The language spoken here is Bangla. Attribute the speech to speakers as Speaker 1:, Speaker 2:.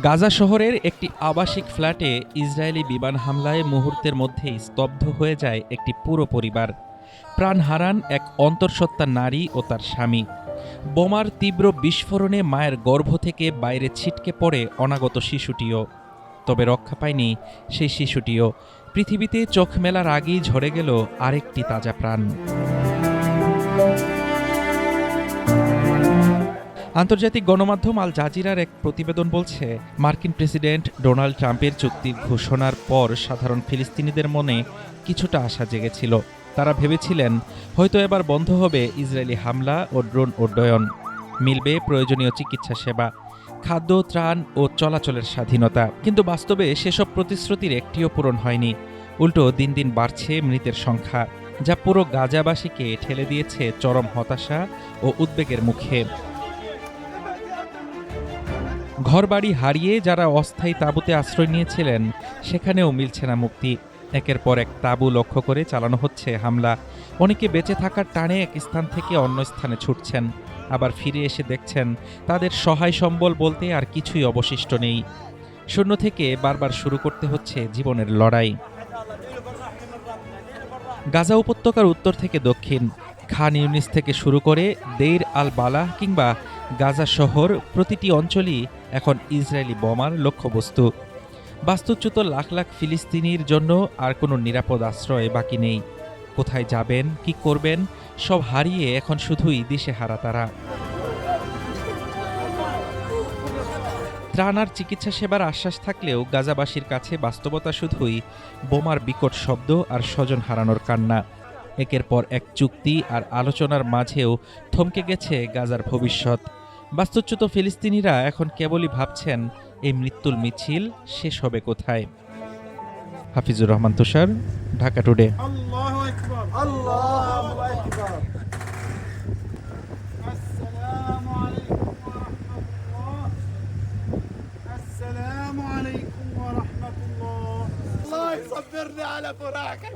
Speaker 1: গাজা শহরের একটি আবাসিক ফ্ল্যাটে ইসরায়েলি বিমান হামলায় মুহূর্তের মধ্যেই স্তব্ধ হয়ে যায় একটি পুরো পরিবার। প্রাণ হারান এক অন্তঃসত্ত্বা নারী ও তার স্বামী। বোমার তীব্র বিস্ফোরণে মায়ের গর্ভ থেকে বাইরে ছিটকে পড়ে অনাগত শিশুটিও। তবে রক্ষা পায়নি সেই শিশুটিও। পৃথিবীতে চোখ মেলার আগেই ঝরে গেল আরেকটি তাজা প্রাণ। আন্তর্জাতিক গণমাধ্যম আল জাজিরার এক প্রতিবেদন বলছে, মার্কিন প্রেসিডেন্ট ডোনাল্ড ট্রাম্পের চুক্তির ঘোষণার পর সাধারণ ফিলিস্তিনিদের মনে কিছুটা আশা জেগেছিল। তারা ভেবেছিলেন হয়তো এবার বন্ধ হবে ইসরায়েলি হামলা ও ড্রোন উড্ডয়ন, মিলবে প্রয়োজনীয় চিকিৎসা সেবা, খাদ্য, ত্রাণ ও চলাচলের স্বাধীনতা। কিন্তু বাস্তবে সেসব প্রতিশ্রুতির একটিও পূরণ হয়নি। উল্টো দিন দিন বাড়ছে মৃতের সংখ্যা, যা পুরো গাজাবাসীকে ঠেলে দিয়েছে চরম হতাশা ও উদ্বেগের মুখে। ঘরবাড়ি হারিয়ে যারা অস্থায়ী তাঁবুতে আশ্রয় নিয়েছিলেন, সেখানেও মিলছে না মুক্তি। একের পর এক তাঁবু লক্ষ্য করে চালানো হচ্ছে হামলা। অনেকে বেঁচে থাকার টানে এক স্থান থেকে অন্য স্থানে ছুটছেন, আবার ফিরে এসে দেখছেন তাদের সহায় সম্বল বলতে আর কিছুই অবশিষ্ট নেই। শূন্য থেকে বারবার শুরু করতে হচ্ছে জীবনের লড়াই। গাজা উপত্যকার উত্তর থেকে দক্ষিণ, খান ইউনিস থেকে শুরু করে দেইর আল বালাহ কিংবা গাজা শহর, প্রতিটি অঞ্চলই এখন ইসরায়েলি বোমার লক্ষ্যবস্তু। বাস্তুচ্যুত লাখ লাখ ফিলিস্তিনির জন্য আর কোনো নিরাপদ আশ্রয় বাকি নেই। কোথায় যাবেন, কি করবেন, সব হারিয়ে এখন শুধুই দিশেহারা তারা। ত্রাণ আর চিকিৎসা সেবার আশ্বাস থাকলেও গাজাবাসীর কাছে বাস্তবতা শুধুই বোমার বিকট শব্দ আর স্বজন হারানোর কান্না। একের পর এক চুক্তি আর আলোচনার মাঝেও থমকে গেছে গাজার ভবিষ্যৎ। বাস্তুচ্যুত ফিলিস্তিনিরা এখন কেবলই ভাবছেন এই মৃত্যুর মিছিল শেষ হবে কোথায়। হাফিজুর রহমান তুষার, ঢাকা টুডে।
Speaker 2: আল্লাহু আকবার, আল্লাহু আকবার। السلام عليكم ورحمة الله. الله يصبرني على فراقك.